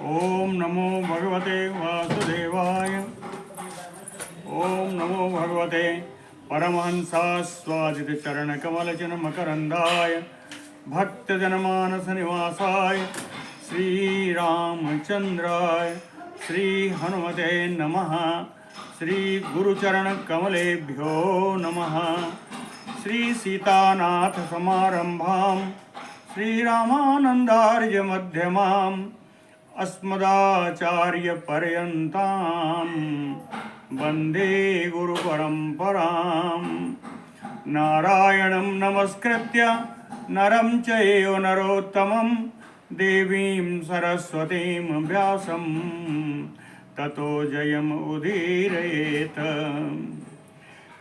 ओम नमो भगवते वासुदेवाय। ओम नमो भगवते परमहंसास्वादित चरण कमल मकरंदाय भक्तजनमानस निवासाय श्री रामचंद्राय श्री हनुमते नमः। श्री गुरुचरण कमलेभ्यो नमः। श्री सीतानाथ समारंभां श्री रामानंदार्य मध्यमाम् अस्मदाचार्य पर्यन्तां वन्दे गुरु परंपरां। नारायणं नमस्कृत्य नरं चैव नरोत्तमं देवीं सरस्वतीं व्यासं ततो जयमुदीरयेत्।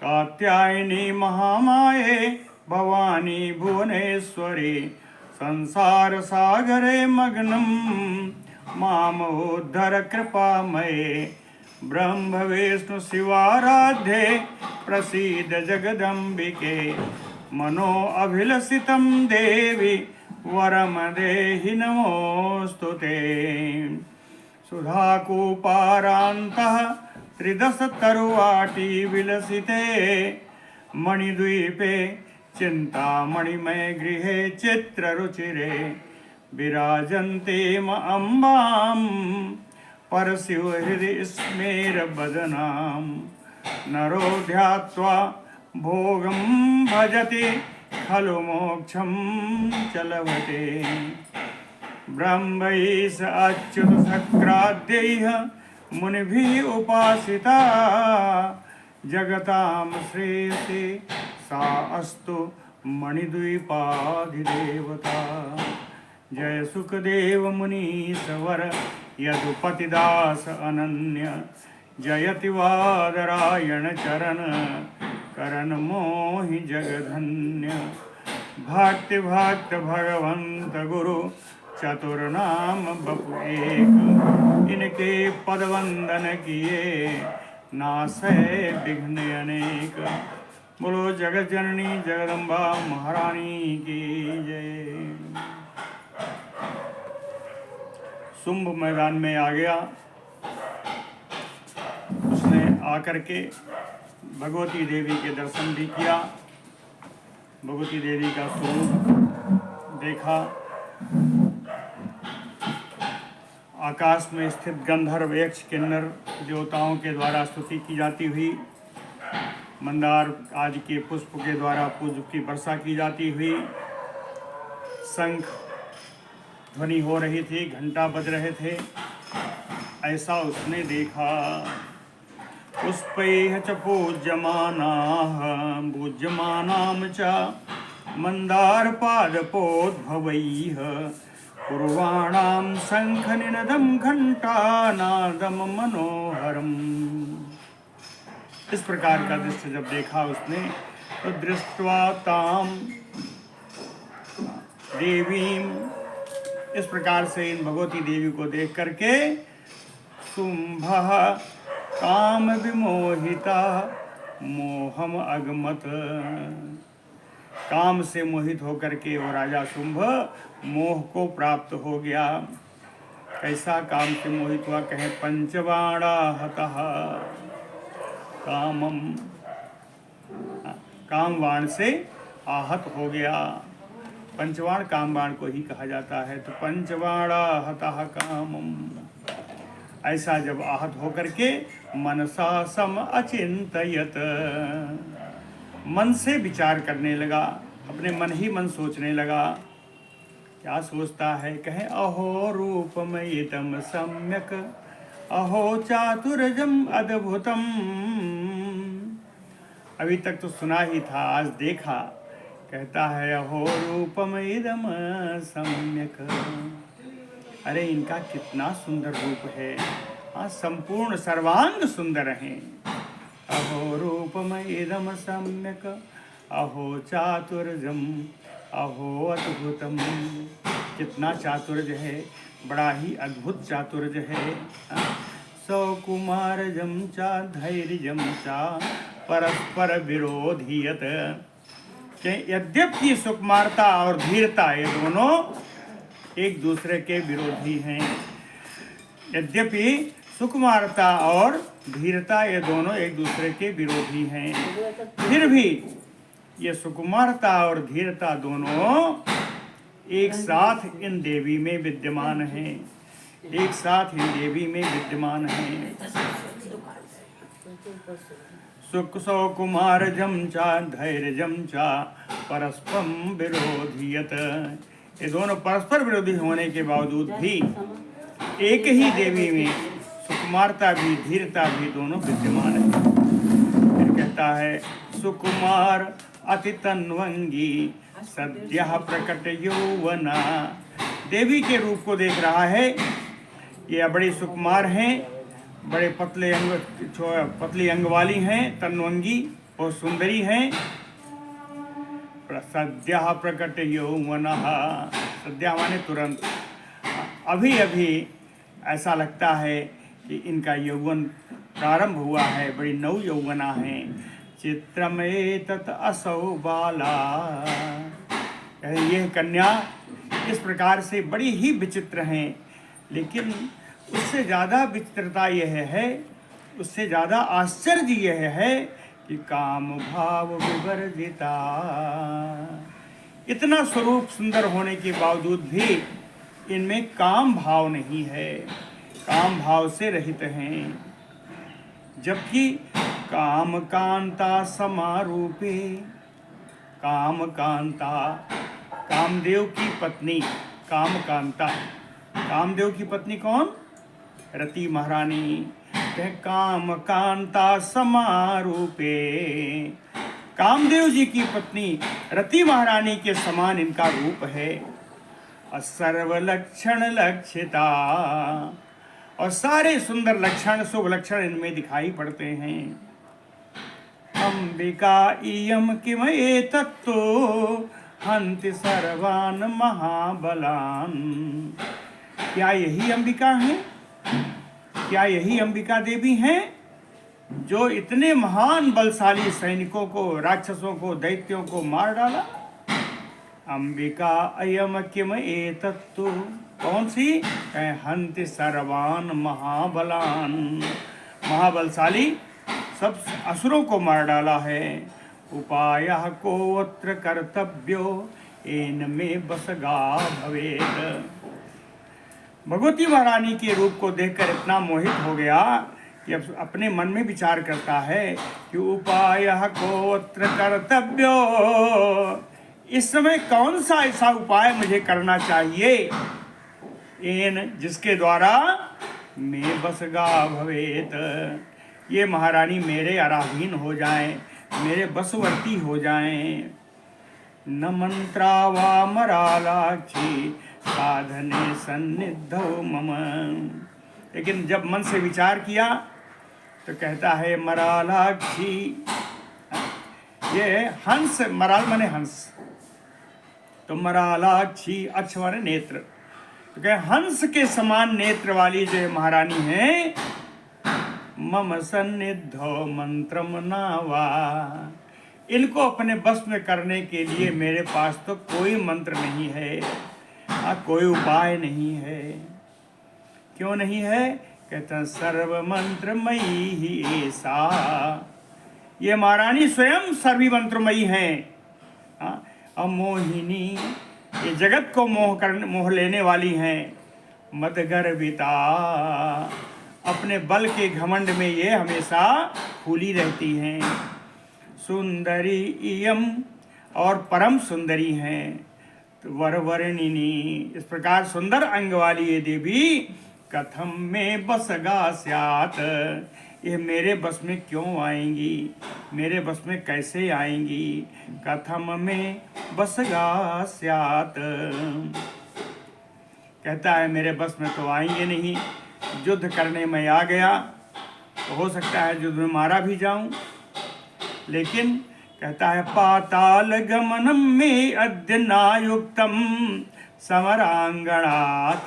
कात्यायनी महामाये भवानी भुवनेश्वरी संसार सागरे मग्नं मामोद्धर कृपामये। ब्रह्म विष्णु शिवाराध्ये प्रसीद जगदम्बिके। मनो अभिलषितं देवी वरम देहि नमोस्तुते। सुधाकूपारान्तः त्रिदशतरुवाटी विलसिते मणिद्वीपे चिंतामणिमय गृहे चित्ररुचिरे विराजन्ते अम्बां परशिवहृदि स्मेरवदनां। नरो ध्यात्वा भोगं भजति खलु मोक्षं च लभते। ब्रह्मैष अच्युत शक्राद्यैः मुनिभिः उपासिता जगतां श्रेयसे सा अस्तु मणिद्वीपाधिदेवता। जय सुखदेव मुनीश्वर यदुपतिदास अनन्य। जयति वादरायण चरण करण मोहि जगधन्य। भक्ति भक्त भगवंत गुरु चतुर्नाम बपु एक। इनके पद वंदन किए नासै विघ्न अनेक। बोलो जगत जननी जगदम्बा महारानी की जय। शुंभ मैदान में आ गया। उसने आकर के भगवती देवी के दर्शन भी किया। भगवती देवी का स्वरूप देखा। आकाश में स्थित गंधर्व यक्ष किन्नर देवताओं के द्वारा स्तुति की जाती हुई, मंदार आदि के पुष्प के द्वारा पुष्प की वर्षा की जाती हुई, शंख ध्वनि हो रही थी, घंटा बज रहे थे। ऐसा उसने देखा। पुष्पैः च पूज्यमानाः पूज्यमानां च मन्दारपादपोद्भवैः पूर्वाणां शंखनिनदं घंटानादं मनोहरम्। इस प्रकार का दृश्य जब देखा उसने तो दृष्ट्वा ताम देवीं, इस प्रकार से इन भगवती देवी को देख करके शुंभः काम विमोहिता मोहम अगमत। काम से मोहित होकर के वो राजा शुंभ मोह को प्राप्त हो गया। कैसा काम से मोहित हुआ? कहे पंचबाणा हतः कामम, कामवाण से आहत हो गया। पंचवाण कामवाण को ही कहा जाता है। तो पंचवाणा हतः कामम, ऐसा जब आहत होकर के मनसा सम अचिंतयत, मन से विचार करने लगा, अपने मन ही मन सोचने लगा। क्या सोचता है? कहे अहो रूपमयितम सम्यक अहो चातुर्यम अद्भुतम। अभी तक तो सुना ही था, आज देखा। कहता है अहो रूपमयिदम सम्यक। अरे इनका कितना सुंदर रूप है। हाँ, संपूर्ण सर्वांग सुंदर हैं। अहो रूपमयिदम सम्यक अहो चातुर्यम अहो अद्भुतम। कितना चातुर्य है, बड़ा ही अद्भुत चातुर्य है। सौकुमारजम चा धैर्यजम चा परस्पर विरोधीयत। यद्यपि सुकुमारता और धीरता ये दोनों एक दूसरे के विरोधी हैं। यद्यपि सुकुमारता और धीरता ये दोनों एक दूसरे के विरोधी हैं, फिर भी ये सुकुमारता और धीरता दोनों एक साथ इन देवी में विद्यमान हैं, एक साथ इन देवी में विद्यमान हैं। सुख सौकुमारजं च धैर्यजं च परस्परं विरोधीयत। ये दोनों परस्पर विरोधी होने के बावजूद भी एक ही देवी में सुकुमारता भी धीरता भी दोनों विद्यमान है। फिर कहता है सुकुमार अति तन्वंगी सद्य प्रकट यौवना। देवी के रूप को देख रहा है, ये बड़ी सुकुमार हैं, बड़े पतली अंग वाली हैं, तन्वंगी और सुंदरी हैं। सद्य प्रकट यौवना, सद्या माने तुरंत, अभी अभी ऐसा लगता है कि इनका यौवन प्रारंभ हुआ है, बड़ी नव यौवना है। चित्रमेतत् असौ बाला, यह कन्या इस प्रकार से बड़ी ही विचित्र हैं, लेकिन उससे ज़्यादा विचित्रता यह है, उससे ज़्यादा आश्चर्य यह है कि काम भाव विवर्जिता। इतना स्वरूप सुंदर होने के बावजूद भी इनमें काम भाव नहीं है, काम भाव से रहित हैं। जबकि काम कांता समारूपे, काम कांता कामदेव की पत्नी काम कांता, कामदेव की पत्नी कौन? रति महारानी। काम कांता समारूपे, कामदेव जी की पत्नी रति महारानी के समान इनका रूप है। सर्व लक्षण लक्षिता, और सारे सुंदर लक्षण शुभ लक्षण इनमें दिखाई पड़ते हैं। अंबिका इयम किम एतत्तो हन्ति सर्वान् महाबलान्। क्या यही अंबिका है? क्या यही अंबिका देवी हैं जो इतने महान बलशाली सैनिकों को, राक्षसों को, दैत्यों को मार डाला? अंबिका अयम किम एतत्तु, कौन सी? हन्ति सर्वान् महाबलान्, महाबलशाली सब असुरों को मार डाला है। उपायः कोऽत्र कर्तव्यो येन मे बसगा भवेत्। भगवती महारानी के रूप को देखकर इतना मोहित हो गया कि अब अपने मन में विचार करता है कि उपायः कोऽत्र कर्तव्यो, इस समय कौन सा ऐसा उपाय मुझे करना चाहिए, येन जिसके द्वारा मैं बसगा भवेत, ये महारानी मेरे आराधीन हो जाएं, मेरे बसवर्ती हो जाएं। न मंत्रा वा मरालाक्षी साधने सन्निधौ मम। लेकिन जब मन से विचार किया तो कहता है मरालाक्षी, ये हंस, मराल माने हंस, तो मरालाक्षी अक्ष माने नेत्र, तो कहे हंस के समान नेत्र वाली जो महारानी है, मम सन्निधौ मंत्रम नावा, इनको अपने बस में करने के लिए मेरे पास तो कोई मंत्र नहीं है, कोई उपाय नहीं है। क्यों नहीं है? कहते सर्व मंत्रमयी ही ऐसा, ये महारानी स्वयं सर्वी मंत्रमयी हैं। अमोहिनी, ये जगत को मोह लेने वाली हैं। मदगर्विता, अपने बल के घमंड में ये हमेशा फूली रहती हैं। सुंदरी इयम, और परम सुंदरी हैं। तो वरवर्णिनी, इस प्रकार सुंदर अंग वाली ये देवी कथम में बसगा स्यात्, ये मेरे बस में क्यों आएंगी, मेरे बस में कैसे आएंगी? कथम में बसगा स्यात्, कहता है मेरे बस में तो आएंगे नहीं, युद्ध करने में आ गया तो हो सकता है युद्ध में मारा भी जाऊं। लेकिन कहता है पाताल गमनम में अद्य नायुक्तम समरांगणात,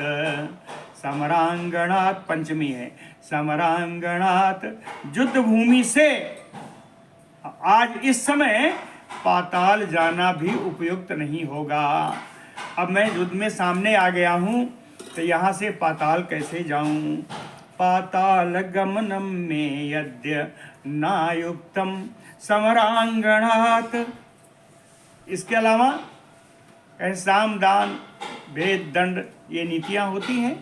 समरांगणात पंचमी है, समरांगणात युद्ध भूमि से आज इस समय पाताल जाना भी उपयुक्त नहीं होगा। अब मैं युद्ध में सामने आ गया हूँ तो यहाँ से पाताल कैसे जाऊं? पाताल गमनम में यद्य नायुक्तम समरांगणात। इसके अलावा साम दान भेद दंड ये नीतियां होती हैं।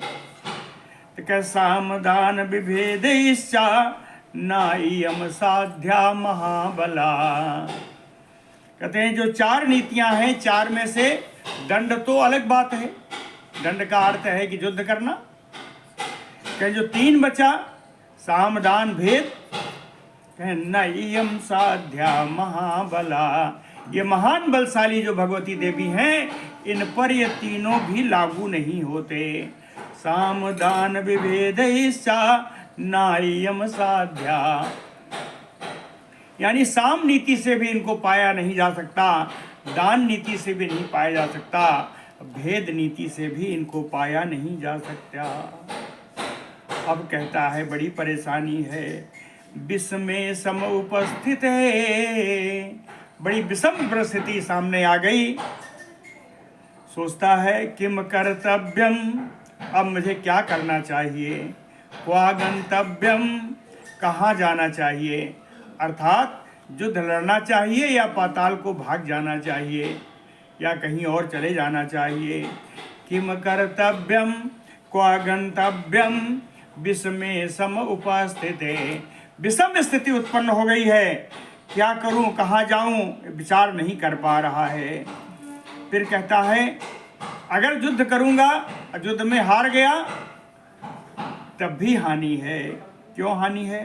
तो क्या साम दान विभेद इच्छा नायम साध्या महाबला। कहते हैं जो 4 नीतियां हैं, 4 में से दंड तो अलग बात है, दंड का अर्थ है कि युद्ध करना। कहें जो 3 बचा साम दान भेद, कहें नयम साध्या महाबला। ये महान बलशाली जो भगवती देवी हैं, इन पर ये तीनों भी लागू नहीं होते। साम दान विभेद इच्छा नायम साध्या, यानी साम नीति से भी इनको पाया नहीं जा सकता, दान नीति से भी नहीं पाया जा सकता, भेद नीति से भी इनको पाया नहीं जा सकता। अब कहता है बड़ी परेशानी है, विषमे सम उपस्थित है। बड़ी विषम परिस्थिति सामने आ गई। सोचता है किम कर्तव्यम, अब मुझे क्या करना चाहिए? क्वा गंतव्यम, कहाँ जाना चाहिए? अर्थात युद्ध लड़ना चाहिए या पाताल को भाग जाना चाहिए या कहीं और चले जाना चाहिए? किम कर्तव्यम क्वा गंतव्यम विषमे सम उपस्थित। विषम स्थिति उत्पन्न हो गई है, क्या करूं, कहाँ जाऊं, विचार नहीं कर पा रहा है। फिर कहता है अगर युद्ध करूंगा, युद्ध में हार गया तब भी हानि है। क्यों हानि है?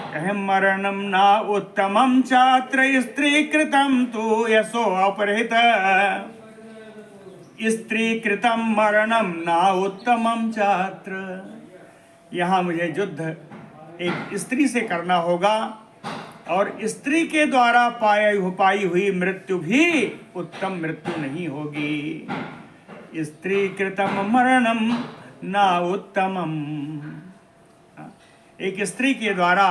कहे मरणम ना उत्तमम छात्र स्त्री कृतम तो यशो अपहृत। स्त्री कृतम मरणम ना उत्तमम छात्र। यहाँ मुझे युद्ध एक स्त्री से करना होगा और स्त्री के द्वारा पाई हुई मृत्यु भी उत्तम मृत्यु नहीं होगी। स्त्री कृतम मरणम ना उत्तमम। एक स्त्री के द्वारा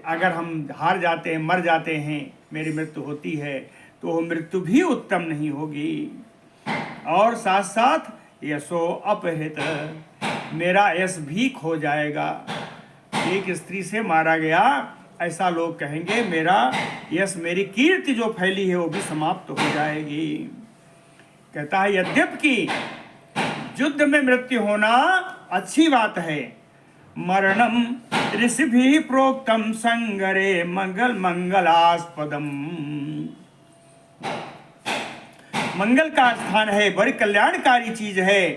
अगर हम हार जाते हैं, मर जाते हैं, मेरी मृत्यु होती है, तो वो मृत्यु भी उत्तम नहीं होगी। और साथ साथ यशो अपहृत, मेरा यश भी खो जाएगा। एक स्त्री से मारा गया, ऐसा लोग कहेंगे, मेरा यश, मेरी कीर्ति जो फैली है वो भी समाप्त हो जाएगी। कहता है यद्यपि युद्ध में मृत्यु होना अच्छी बात है, मरणम ऋषि भी प्रोक्तम संगरे मंगल मंगलास्पदम। मंगल का स्थान है, बड़ी कल्याणकारी चीज है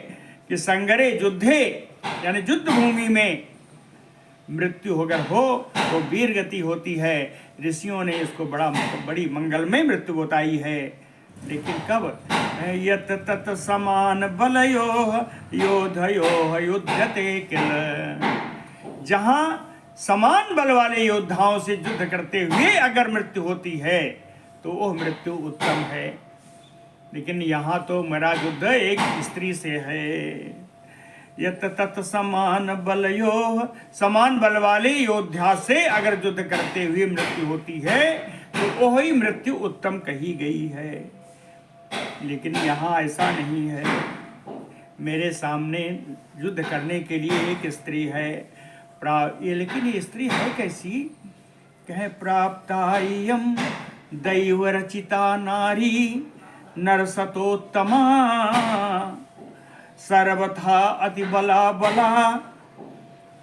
कि संगरे युद्धे, यानी युद्ध भूमि में मृत्यु अगर हो तो वीर गति होती है। ऋषियों ने इसको बड़ी मंगलमय मृत्यु बताई है। लेकिन कब? यत तत समान बलयो योधयो युद्धते किल। जहां समान बल वाले योद्धाओं से युद्ध करते हुए अगर मृत्यु होती है तो वह मृत्यु उत्तम है। लेकिन यहाँ तो मेरा युद्ध एक स्त्री से है। यत तत् समान बलयो, समान बल वाले योद्धा से अगर युद्ध करते हुए मृत्यु होती है तो वही मृत्यु उत्तम कही गई है। लेकिन यहाँ ऐसा नहीं है। मेरे सामने युद्ध करने के लिए एक स्त्री है, लेकिन ये स्त्री है कैसी? कहे प्राप्तायम दैव रचिता नारी नरसतोत्तमा सर्वथा अति बला बला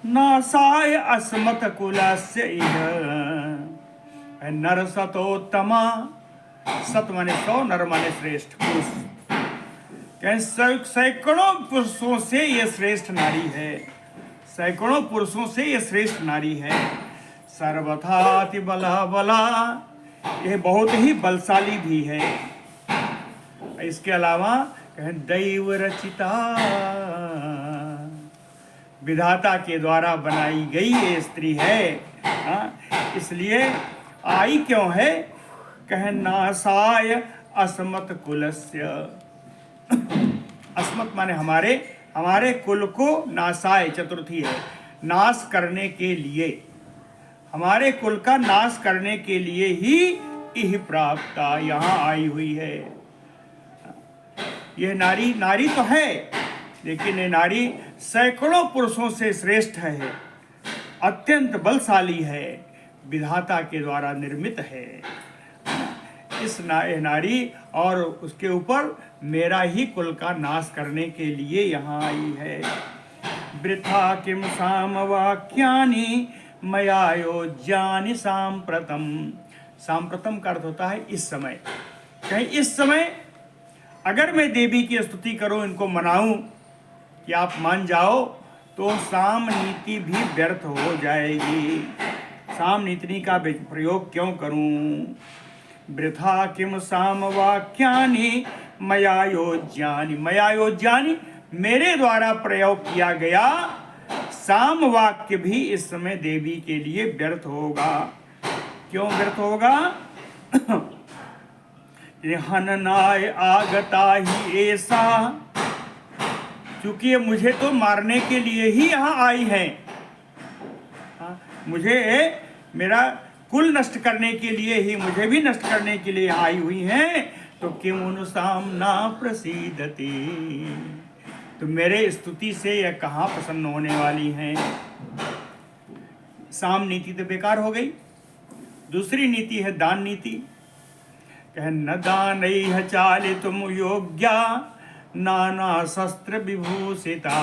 नासाय अस्मत् कुलस्य इह। नरसतोत्तमा, सत माने 100, नर माने श्रेष्ठ पुरुष। सैकड़ों पुरुषों से ये श्रेष्ठ नारी है, सैकड़ों पुरुषों से ये श्रेष्ठ नारी है। सर्वथा अति बला बला, यह बहुत ही बलशाली भी है। इसके अलावा कहें दैव रचिता, विधाता के द्वारा बनाई गई ये स्त्री है। इसलिए आई क्यों है? कहें नासाय अस्मत् कुलस्य। अस्मत् माने हमारे कुल को, नासाय चतुर्थी है, नाश करने के लिए, हमारे कुल का नाश करने के लिए ही इह प्राप्ता, यहाँ आई हुई है। यह नारी तो है, लेकिन ये नारी सैकड़ों पुरुषों से श्रेष्ठ है, अत्यंत बलशाली है, विधाता के द्वारा निर्मित है। इस नारी और उसके ऊपर मेरा ही कुल का नाश करने के लिए यहाँ आई है। वृथा किम साम वाक्यानि मया योज्यानि सांप्रतम। सांप्रतम का अर्थ होता है इस समय। कहीं इस समय अगर मैं देवी की स्तुति करूं, इनको मनाऊं कि आप मान जाओ, तो साम नीति भी व्यर्थ हो जाएगी। साम नीति का प्रयोग क्यों करूं? वृथा किम साम वाक्यानि मया योज्यानि। मया योज्यानि, मेरे द्वारा प्रयोग किया गया साम वाक्य भी इस समय देवी के लिए व्यर्थ होगा। क्यों व्यर्थ होगा? हननाय आगता ही ऐसा, क्योंकि मुझे तो मारने के लिए ही यहाँ आई है। मुझे मेरा कुल नष्ट करने के लिए ही, मुझे भी नष्ट करने के लिए आई हुई हैं। तो किमुन सामना प्रसीदति, तो मेरे स्तुति से यह कहाँ प्रसन्न होने वाली हैं? साम नीति तो बेकार हो गई। दूसरी नीति है दान नीति। कह न दान चालितुम योग्या नाना शस्त्र विभूषिता।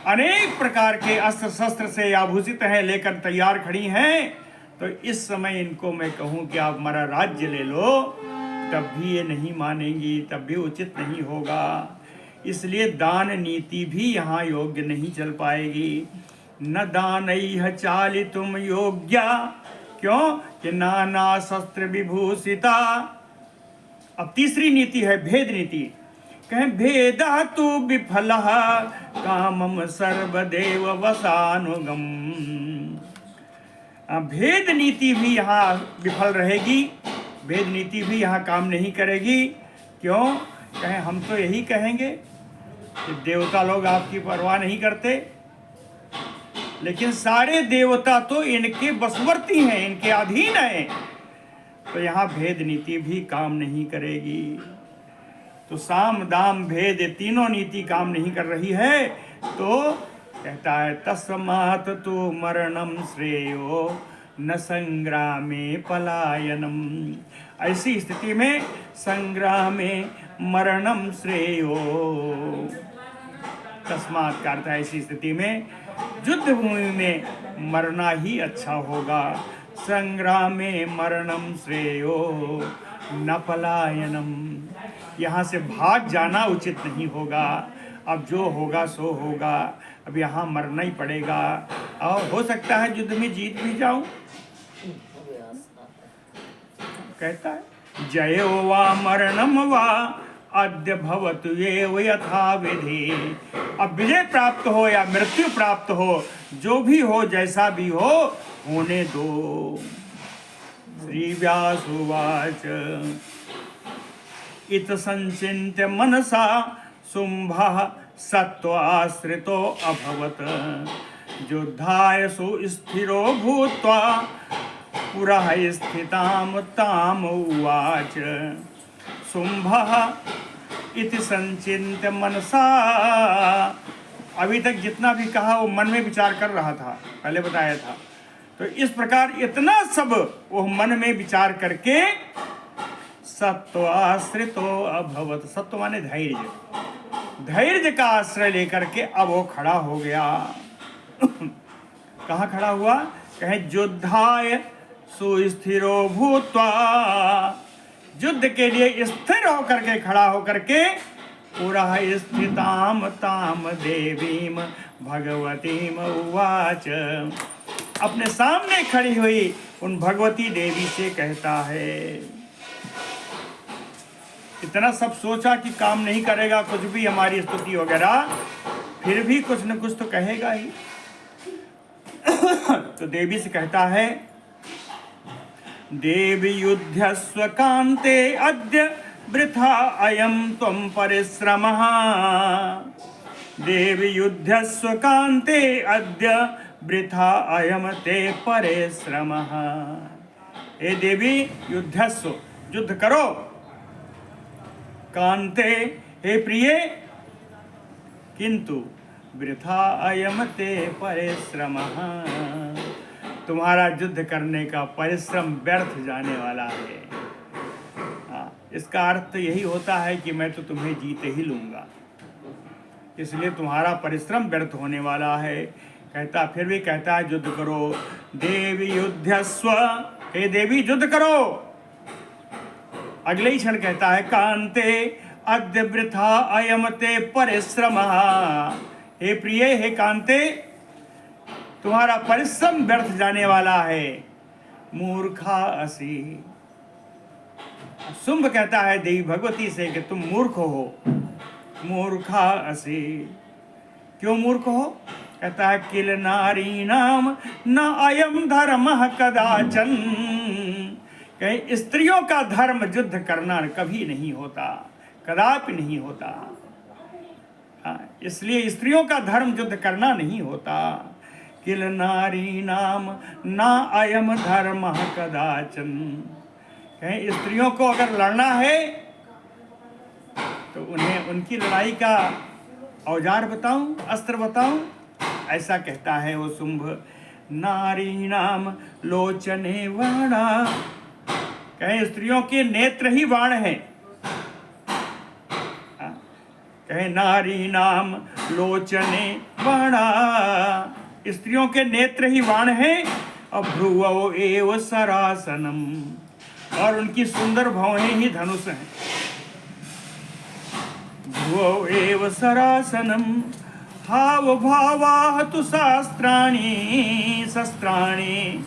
अनेक प्रकार के अस्त्र शस्त्र से आभूषित हैं, लेकर तैयार खड़ी हैं। तो इस समय इनको मैं कहूं कि आप हमारा राज्य ले लो, तब भी ये नहीं मानेंगी, तब भी उचित नहीं होगा। इसलिए दान नीति भी यहाँ योग्य नहीं चल पाएगी। न दान चालितुम योग्या, क्यों? कि नाना शस्त्र विभूषिता। अब तीसरी नीति है भेद नीति। कहें भेदा तु विफलः कामम सर्वदेव वसानुगम। भेद नीति भी यहाँ विफल रहेगी, भेद नीति भी यहाँ काम नहीं करेगी। क्यों? कहें हम तो यही कहेंगे कि देवता लोग आपकी परवाह नहीं करते, लेकिन सारे देवता तो इनके बशवर्ती हैं, इनके अधीन हैं। तो यहाँ भेद नीति भी काम नहीं करेगी। तो साम दाम भेद तीनों नीति काम नहीं कर रही है। तो कहता है तस्मात् तु मरणम श्रेयो न संग्रामे पलायनम। ऐसी स्थिति में संग्रामे मरणम श्रेयो। तस्मात् का अर्थ है ऐसी स्थिति में युद्ध भूमि में मरना ही अच्छा होगा। संग्रामे मरणम श्रेयो न पलायनम। यहाँ से भाग जाना उचित नहीं होगा। अब जो होगा सो होगा, अब यहाँ मरना ही पड़ेगा। और हो सकता है युद्ध में जीत भी जाऊं। कहता है जयो वा मरणम वा अद्य भवतु एव यथा विधि। अब विजय प्राप्त हो या मृत्यु प्राप्त हो, जो भी हो, जैसा भी हो, होने दो। श्री व्यासुवाच इत संचिन्त्य मनसा शुम्भः सत्त्वाश्रितो अभवत् युद्धाय सुस्थिरो भूत्वा पुरः स्थितां ताम उवाच। शुम्भः इति संचिन्त्य मनसा। अभी तक जितना भी कहा वो मन में विचार कर रहा था, पहले बताया था। तो इस प्रकार इतना सब वो मन में विचार करके सत्वाश्रितो अभवत। सत्व माने धैर्य, धैर्य का आश्रय लेकर के अब वो खड़ा हो गया। कहाँ खड़ा हुआ? कहें युद्धाय सुस्थिरो भूत्वा। युद्ध के लिए स्थिर होकर के, खड़ा होकर के, पुरा स्थिताम ताम देवीम भगवतीम उवाच। अपने सामने खड़ी हुई उन भगवती देवी से कहता है। इतना सब सोचा कि काम नहीं करेगा कुछ भी, हमारी स्तुति वगैरह, फिर भी कुछ न कुछ तो कहेगा ही। तो देवी से कहता है देवी युध्यस्व कांते अद्य वृथा अयम त्वं परिश्रमः। देवी युध्यस्व कांते अद्य वृथा अयम ते परिश्रमः। हे देवी युद्धस्व, युद्ध करो। कांते, हे प्रिय, किंतु वृथा अयम ते परिश्रमः, तुम्हारा युद्ध करने का परिश्रम व्यर्थ जाने वाला है। इसका अर्थ यही होता है कि मैं तो तुम्हें जीते ही लूँगा, इसलिए तुम्हारा परिश्रम व्यर्थ होने वाला है। फिर भी कहता है युद्ध करो, देवी युद्धस्व, हे देवी युद्ध करो। अगले ही क्षण कहता है कांते अद्य वृथा अयम ते परिश्रमः, हे प्रिय, हे कांते, तुम्हारा परिश्रम व्यर्थ जाने वाला है। मूर्खा असि, शुंभ कहता है देवी भगवती से कि तुम मूर्ख हो। मूर्खा असि, क्यों मूर्ख हो? कहता है किल नारी नाम न अयम धर्म कदाचन, कहीं स्त्रियों का धर्म युद्ध करना कभी नहीं होता, कदापि नहीं होता। इसलिए स्त्रियों का धर्म युद्ध करना नहीं होता। किल नारी नाम न अयम धर्म कदाचन, कहीं स्त्रियों को अगर लड़ना है तो उन्हें उनकी लड़ाई का औजार बताऊं, अस्त्र बताऊं? ऐसा कहता है वो शुंभ। नारी नाम लोचने वाणा, कहें स्त्रियों के नेत्र ही बाण हैं। कहें नारी नाम लोचने वाणा, स्त्रियों के नेत्र ही बाण हैं। और भ्रुवो एव सरासनम, और उनकी सुंदर भौहें ही धनुष हैं। भ्रुवो एव सरासनम हाव भावाह तु शस्त्राणि शस्त्राणि,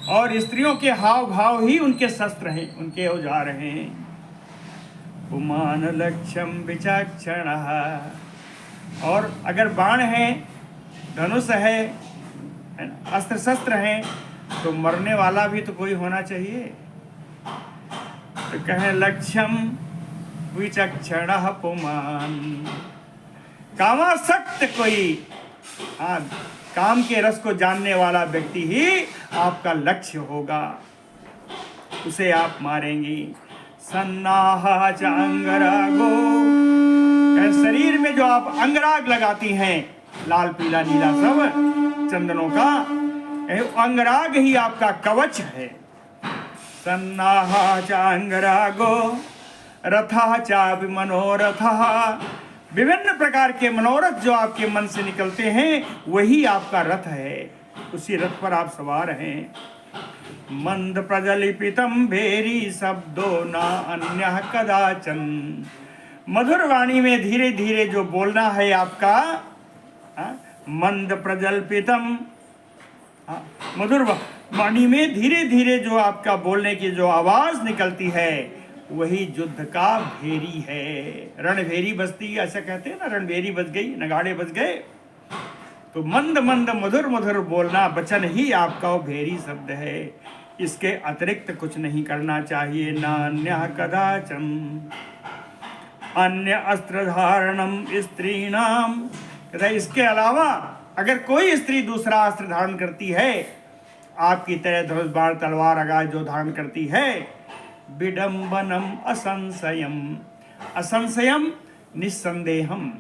और स्त्रियों के हाव भाव ही उनके शस्त्र हैं, उनके औजार हैं। पुमान लक्ष्यम विचक्षण, और अगर बाण है, धनुष है, अस्त्र शस्त्र हैं, तो मरने वाला भी तो कोई होना चाहिए। तो कहें लक्ष्यम विचक्षण पुमान, कामासक्त कोई, हाँ, काम के रस को जानने वाला व्यक्ति ही आपका लक्ष्य होगा, उसे आप मारेंगी। सन्नाहा च अंगरागो, शरीर में जो आप अंगराग लगाती हैं, लाल पीला नीला सब चंदनों का, अंगराग ही आपका कवच है। सन्नाहा च अंगरागो रथा चापि मनोरथः, विभिन्न प्रकार के मनोरथ जो आपके मन से निकलते हैं वही आपका रथ है, उसी रथ पर आप सवार हैं। मंद प्रजलिपितम भेरी शब्दो न अन्य कदाचन, मधुर वाणी में धीरे धीरे जो बोलना है आपका, मंद प्रजल्पितम, मधुर वाणी में धीरे धीरे जो आपका बोलने की जो आवाज निकलती है वही युद्ध का भेरी है। रणभेरी बजती, ऐसा कहते हैं ना, रणभेरी बज गई, नगाड़े बज गए। तो मंद मंद मधुर मधुर बोलना वचन ही आपका वो भेरी शब्द है, इसके अतिरिक्त कुछ नहीं करना चाहिए। नान्य कदाचन अन्य अस्त्र धारणम स्त्रीणाम, इसके अलावा अगर कोई स्त्री दूसरा अस्त्र धारण करती है, आपकी तरह धनुष बाण तलवार आगाज जो धारण करती है, विडम्बनम असंशयम, असंशयम निस्संदेहम,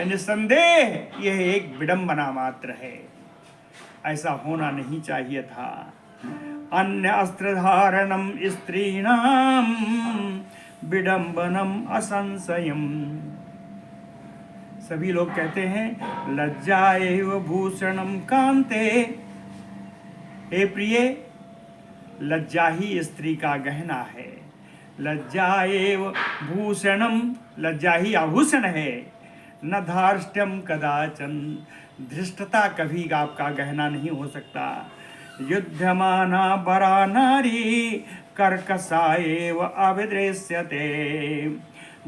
निस्संदेह यह एक विडम्बना मात्र है, ऐसा होना नहीं चाहिए था। अन्य अस्त्र धारणम स्त्रीणाम विडम्बनम असंशयम, सभी लोग कहते हैं लज्जा एव भूषणम कांते, हे प्रिय, लज्जा ही स्त्री का गहना है। लज्जा एव भूषणम, लज्जा ही आभूषण है। न धार्ष्ट्यम कदाचन, धृष्टता कभी आपका गहना नहीं हो सकता। युध्यमाना बरा नारी कर्कशा एव अभिदृश्यते,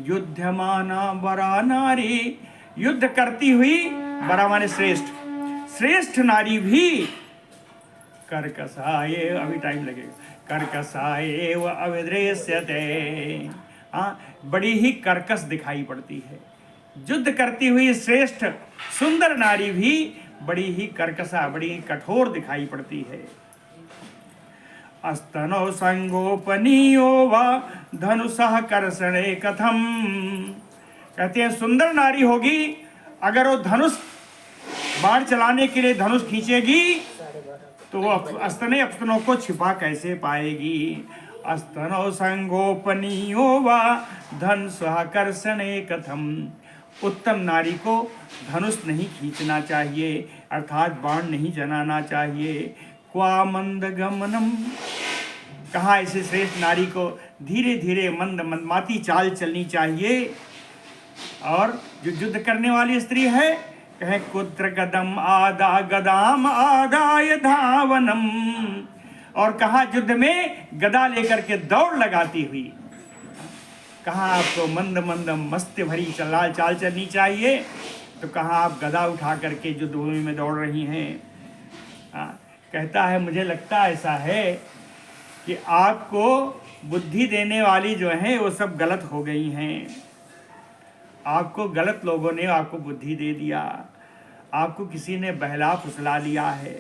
युध्यमाना बरा नारी, युद्ध करती हुई, बरा माने श्रेष्ठ, श्रेष्ठ नारी भी कर्कशाय, अभी टाइम लगेगा, कर्कशाय व अविदृश्यते, बड़ी ही कर्कश दिखाई पड़ती है। युद्ध करती हुई श्रेष्ठ सुंदर नारी भी बड़ी ही कर्कशा, बड़ी ही कठोर दिखाई पड़ती है। अस्तनो संगोपनीयो वा धनुषः कर्षणे कथम, कहते हैं सुंदर नारी होगी अगर वो धनुष बाण चलाने के लिए धनुष खींचेगी तो वो अस्तने अपस्तनों को छिपा कैसे पाएगी। अस्तनो संगोपनीयो वा धन स्वाकर्षणे कथम। उत्तम नारी को धनुष नहीं खींचना चाहिए, अर्थात बाण नहीं चलाना चाहिए। क्वा मंद गमनम, कहाँ ऐसे श्रेष्ठ नारी को धीरे धीरे मंद मंदमाती चाल चलनी चाहिए। और जो युद्ध करने वाली स्त्री है, कहे कुत्र गदम आदा गदाम आदाय धावनम, और कहा युद्ध में गदा लेकर के दौड़ लगाती हुई। कहा आपको मंद मंद मस्त भरी चाल चलनी चाहिए, तो कहा आप गदा उठा करके युद्ध भूमि में दौड़ रही हैं। कहता है मुझे लगता ऐसा है कि आपको बुद्धि देने वाली जो है वो सब गलत हो गई हैं। आपको गलत लोगों ने आपको बुद्धि दे दिया, आपको किसी ने बहला फुसला लिया है।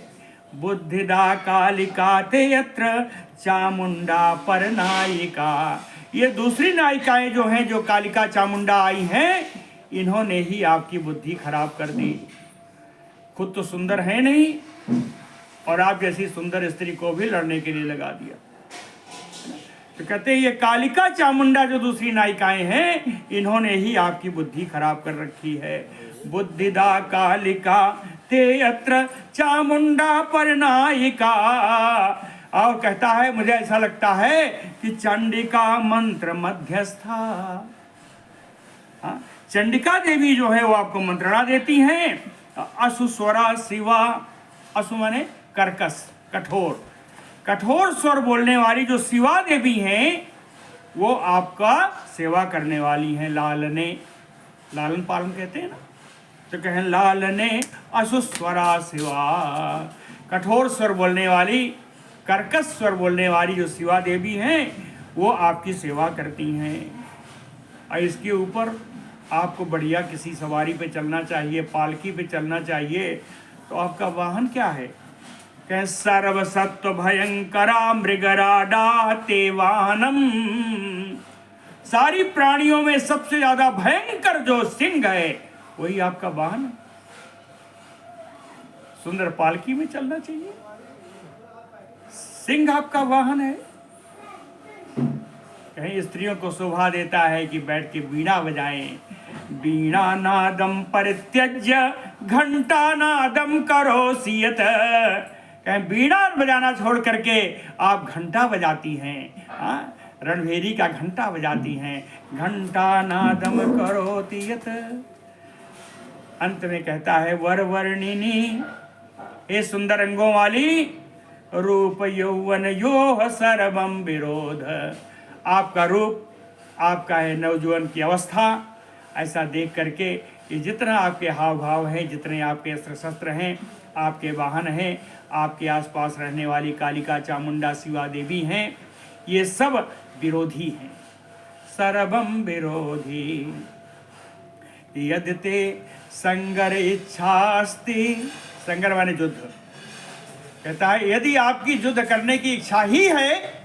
बुद्धिदा कालिका ते यत्र चामुंडा पर नायिका, ये दूसरी नायिकाएं जो हैं, जो कालिका चामुंडा आई हैं, इन्होंने ही आपकी बुद्धि खराब कर दी। खुद तो सुंदर है नहीं और आप जैसी सुंदर स्त्री को भी लड़ने के लिए लगा दिया। तो कहते हैं ये कालिका चामुंडा जो दूसरी नायिकाएं हैं, इन्होंने ही आपकी बुद्धि खराब कर रखी है। बुद्धिदा कालिका ते यत्र चामुंडा पर नायिका। और कहता है मुझे ऐसा लगता है कि चंडिका मंत्र मध्यस्था, चंडिका देवी जो है वो आपको मंत्रणा देती हैं। असुस्वरा शिवा, असु माने कर्कश, कठोर, कठोर स्वर बोलने वाली जो शिवा देवी हैं, वो आपका सेवा करने वाली हैं। लालने, लालन पालन कहते हैं ना, तो कहें लालने असुस्वरा शिवा, कठोर स्वर बोलने वाली, कर्कश स्वर बोलने वाली जो शिवा देवी हैं, वो आपकी सेवा करती हैं। और इसके ऊपर आपको बढ़िया किसी सवारी पे चलना चाहिए, पालकी पे चलना चाहिए। तो आपका वाहन क्या है? कहें सर्वसत्व भयंकरा मृगराडा ते वाहनम, सारी प्राणियों में सबसे ज्यादा भयंकर जो सिंह है वही आपका वाहन है। सुंदर पालकी में चलना चाहिए, सिंह आपका वाहन है। कहीं स्त्रियों को शोभा देता है कि बैठ के बीणा बजाएं। बीणा नादम परित्यज्य घंटा नादम करो सियत, कहीं बीणा बजाना छोड़ करके आप घंटा बजाती हैं, रणभेरी का घंटा बजाती हैं। घंटा नादम करो तियत। अंत में कहता है वर वर्णिनी, हे सुंदर अंगों वाली, रूप यौवन योह सर्वम विरोध, आपका रूप, आपका है नवजुवन की अवस्था। ऐसा देख करके कि जितना आपके हाव भाव हैं, जितने आपके अस्त्र शस्त्र हैं, आपके वाहन हैं, आपके आसपास रहने वाली कालिका चामुंडा शिवा देवी हैं, ये सब विरोधी हैं। सर्वम विरोधी यदते संगर इच्छास्ति, संगर माने युद्ध। कहता है यदि आपकी युद्ध करने की इच्छा ही है,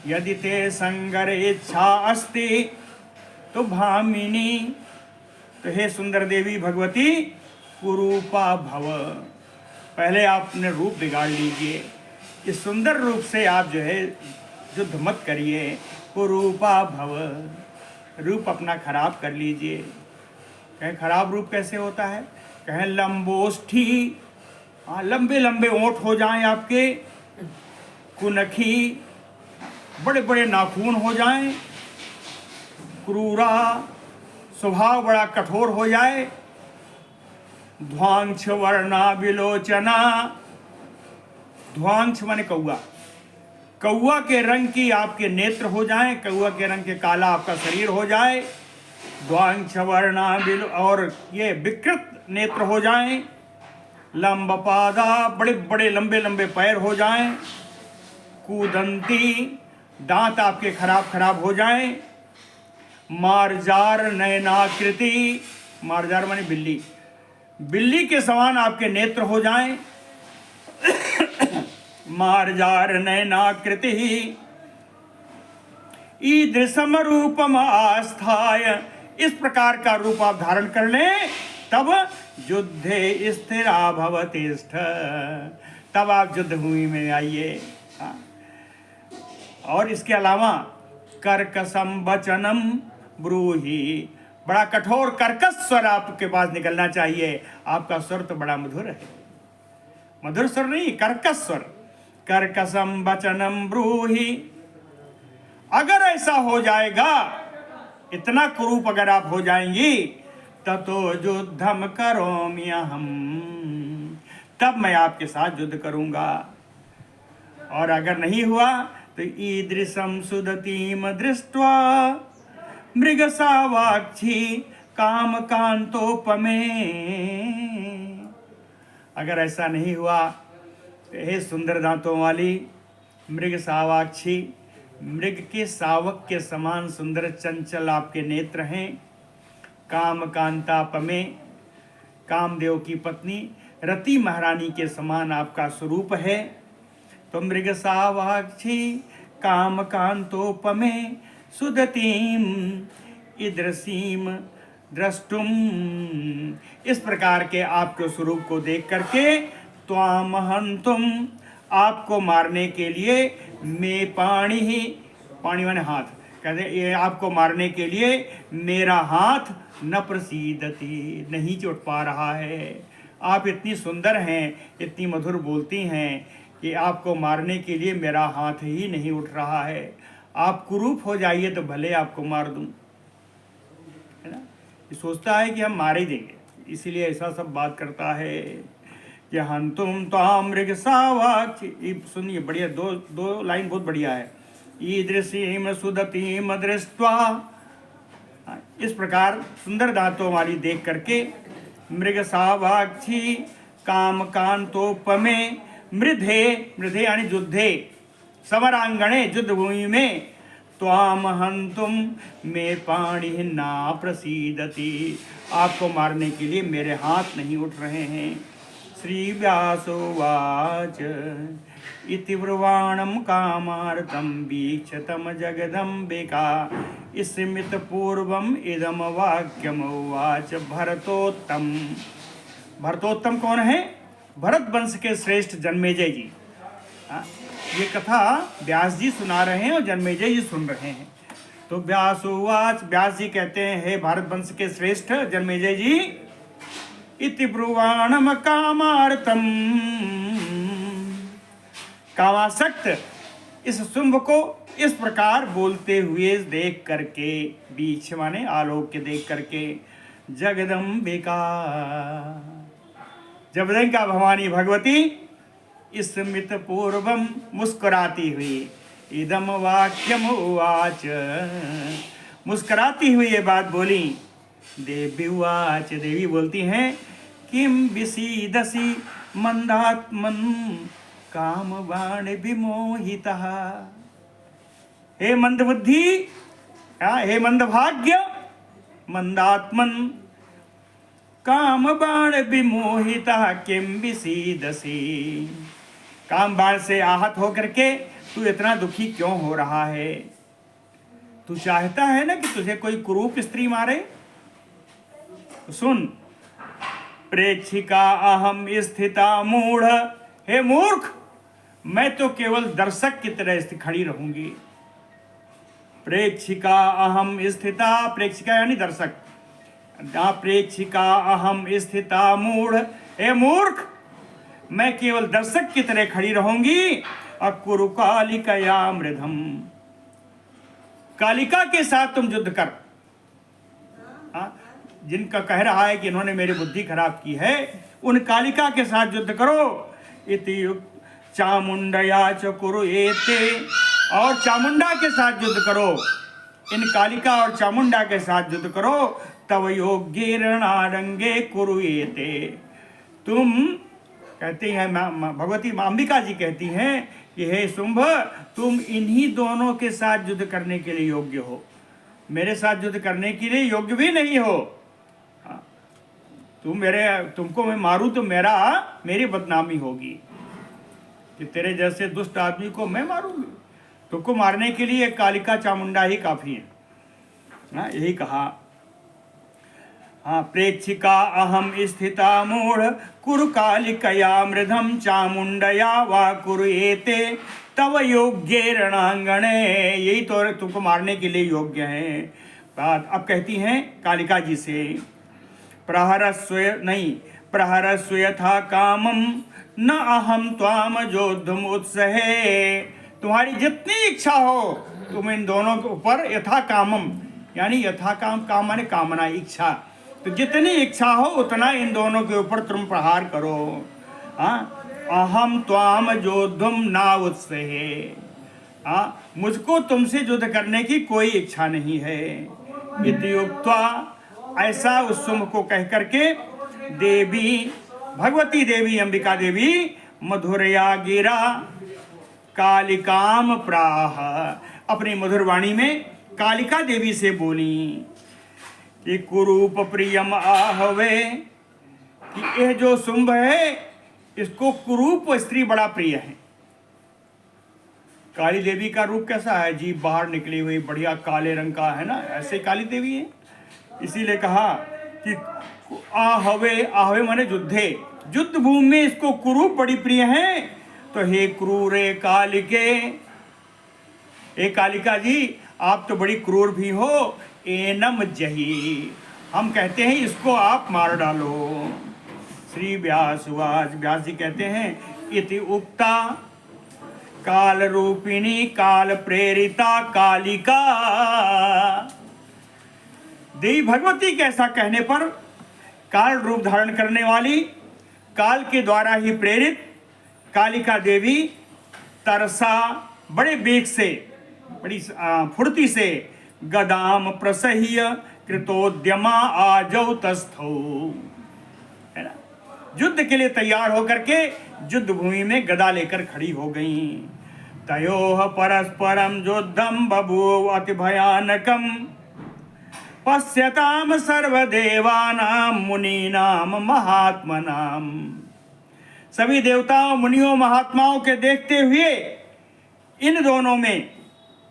यदि ते संगर इच्छा अस्ति, तो भामिनी, तो हे सुंदर देवी भगवती, कुरूपा भव, पहले आप अपने रूप बिगाड़ लीजिए। इस सुंदर रूप से आप जो है युद्ध मत करिए। कुरूपा भव, रूप अपना खराब कर लीजिए। कहें खराब रूप कैसे होता है? कहें लंबोष्ठी, लंबे लंबे ओंठ हो जाएं आपके, कुनखी, बड़े बड़े नाखून हो जाएं, क्रूरा, स्वभाव बड़ा कठोर हो जाए, ध्वांक्ष वर्णा विलोचना, ध्वांक्ष माने कौआ, कौआ के रंग की आपके नेत्र हो जाएं, कौआ के रंग के काला आपका शरीर हो जाए, ध्वांक्ष वर्णा विलो, और ये विकृत नेत्र हो जाएं, लंबपादा, बड़े बड़े लंबे लंबे पैर हो जाएं, कूदंती, दांत आपके खराब खराब हो जाएं, मार्जार नयनाकृति, मार्जार माने बिल्ली, बिल्ली के समान आपके नेत्र हो जाएं, मार्जार नयनाकृति, ईदृशम रूपम आस्थाय, इस प्रकार का रूप आप धारण कर लें, तब युद्धे स्थिरा भवतिष्ठ, तब आप युद्ध भूमि में आइए। हाँ। और इसके अलावा कर्कशम वचनम ब्रूहि, बड़ा कठोर कर्कश स्वर आपके पास निकलना चाहिए। आपका स्वर तो बड़ा मधुर है, मधुर स्वर नहीं, कर्कश स्वर। कर्कशम वचनम ब्रूहि, अगर ऐसा हो जाएगा, इतना कुरूप अगर आप हो जाएंगी, ततो युद्धम करोम्यहम्, तब मैं आपके साथ युद्ध करूंगा। और अगर नहीं हुआ तो ईदृशम सुदतीम दृष्ट्वा मृगसावाक्षी काम कांतोपमे, अगर ऐसा नहीं हुआ तो हे सुंदर दांतों वाली मृगसावाक्षी, मृग के सावक के समान सुंदर चंचल आपके नेत्र हैं। काम कांतापमे, कामदेव की पत्नी रति महारानी के समान आपका स्वरूप है। तो मृगसावाक्षी काम कांतोपमे सुदतीम ईदृशीम द्रष्टुम, इस प्रकार के आपके स्वरूप को देख करके त्वाम हंतुम, आपको मारने के लिए मे पाणी ही, पाणी माने हाथ, कहते ये आपको मारने के लिए मेरा हाथ न प्रसीदति, नहीं चुट पा रहा है। आप इतनी सुंदर हैं, इतनी मधुर बोलती हैं कि आपको मारने के लिए मेरा हाथ ही नहीं उठ रहा है। आप कुरूप हो जाइए तो भले आपको मार दूं, है ना। ये सोचता है कि हम मार ही देंगे, इसीलिए ऐसा सब बात करता है कि हंतुम त्वाम मृगसावाक्षी। सुनिए बढ़िया, दो लाइन बहुत बढ़िया है। ईदृशीम सुदतीम दृष्ट्वा, इस प्रकार सुंदर दांतों वाली देख करके मृगसावाक्षी काम कांतोपमे मृधे, मृधे यानी युद्धे, समरांगणे युद्ध भूमि में, त्वाम हंतुम मे पाणी ना प्रसीदति, आपको मारने के लिए मेरे हाथ नहीं उठ रहे हैं। श्री व्यासोवाच इति ब्रुवाणं कामार्तं वीक्षतम जगदम्बिका, स्मृत पूर्वम इदम वाक्यमुवाच भरतोत्तम। भरतोत्तम कौन है? भरत वंश के श्रेष्ठ जन्मेजय जी। ये कथा व्यास जी सुना रहे हैं और जन्मेजय जी सुन रहे हैं। तो व्यासोवाच, व्यास जी कहते हैं हे भारत वंश के श्रेष्ठ जन्मेजय जी, इति ब्रुवाणम कामार्तम, कामासक्त इस शुंभ को इस प्रकार बोलते हुए देख करके, बीच माने आलोक के देख करके, जगदम्बिका, जगदम्बिका भवानी भगवती स्मित पूर्वम मुस्कुराती हुई, इदम वाक्यम उवाच, मुस्कुराती हुई ये बात बोली। देवी उवाच, देवी बोलती हैं, किम विसीदसी मंदात्मन काम बाण विमोहिता, हे मंदबुद्धि, हे मंदभाग्य, मंदात्मन काम बाण विमोहिता किम विसीदसी, काम बाण से आहत होकर के तू इतना दुखी क्यों हो रहा है? तू चाहता है ना कि तुझे कोई कुरूप स्त्री मारे? तो सुन, प्रेक्षिका अहम स्थिता मूढ़, हे मूर्ख, मैं तो केवल दर्शक की तरह खड़ी रहूंगी। प्रेक्षिका अहम स्थिता, प्रेक्षिका यानी दर्शक, प्रेक्षिका अहम स्थिता मूढ़, हे मूर्ख, मैं केवल दर्शक की तरह खड़ी रहूंगी। अकुरु कालिकया मृधम, कालिका के साथ तुम युद्ध कर। जिनका कह रहा है कि इन्होंने मेरी बुद्धि खराब की है, उन कालिका के साथ युद्ध करो। इति चामुंडया च कुरुएते, और चामुंडा के साथ युद्ध करो। इन कालिका और चामुंडा के साथ युद्ध करो। तव योग्य रणारंगे कुरुएते, तुम कहती हैं, भगवती अंबिका जी कहती हैं कि हे शुंभ, तुम इन्हीं दोनों के साथ युद्ध करने के लिए योग्य हो, मेरे साथ युद्ध करने के लिए योग्य भी नहीं हो। तुमको मैं मारूं तो मेरी बदनामी होगी कि तेरे जैसे दुष्ट आदमी को मैं मारूंगी। तुमको मारने के लिए कालिका चामुंडा ही काफी है। यही कहा। हाँ, प्रेक्षिका अहम स्थिता मूढ़ कुरु कालिकया मृधम चामुंडया वा कुरुएते तव योग्य रणांगणे। यही तो तुमको मारने के लिए योग्य है। बात अब कहती हैं कालिका जी से, प्रहरस्व यथा कामम न अहम त्वाम जोद्धुम उत्सहे। तुम्हारी जितनी इच्छा हो तुम इन दोनों के ऊपर यथा कामम, यानी यथा काम माने कामना, इच्छा, तो जितनी इच्छा हो उतना इन दोनों के ऊपर तुम प्रहार करो। हाँ, अहम त्वाम जोद्धुम ना उत्सहे। हाँ, मुझको तुमसे युद्ध करने की कोई इच्छा नहीं है। इति उक्त्वा, ऐसा उस शुंभ को कह करके देवी, भगवती देवी अंबिका देवी मधुरया गिरा कालिकाम प्राह, अपनी मधुर वाणी में कालिका देवी से बोली कि कुरूप प्रियम आहवे, कि यह जो शुंभ है इसको कुरूप स्त्री बड़ा प्रिय है। काली देवी का रूप कैसा है जी, बाहर निकली हुई बढ़िया काले रंग का है ना, ऐसे काली देवी है। इसीलिए कहा कि आहवे, आहवे माने युद्धे, युद्ध भूमि में इसको कुरूप बड़ी प्रिय है। तो हे क्रूरे कालिके, हे कालिका जी आप तो बड़ी क्रूर भी हो। एनम जही, हम कहते हैं इसको आप मार डालो। श्री व्यासवाच, व्यास जी कहते हैं इति उक्ता काल रूपिणी काल प्रेरिता कालिका। देवी भगवती के ऐसा कहने पर काल रूप धारण करने वाली, काल के द्वारा ही प्रेरित कालिका देवी तरसा, बड़े वेग से, बड़ी फुर्ती से गदाम प्रसह्य कृतोद्यमा आजौ तस्थौ, है ना, युद्ध के लिए तैयार होकर के युद्ध भूमि में गदा लेकर खड़ी हो गई। तयोः परस्परम युद्धम बभूव अति भयानकम पश्यताम सर्वदेवानाम मुनीनाम महात्मनाम। सभी देवताओं, मुनियों, महात्माओं के देखते हुए इन दोनों में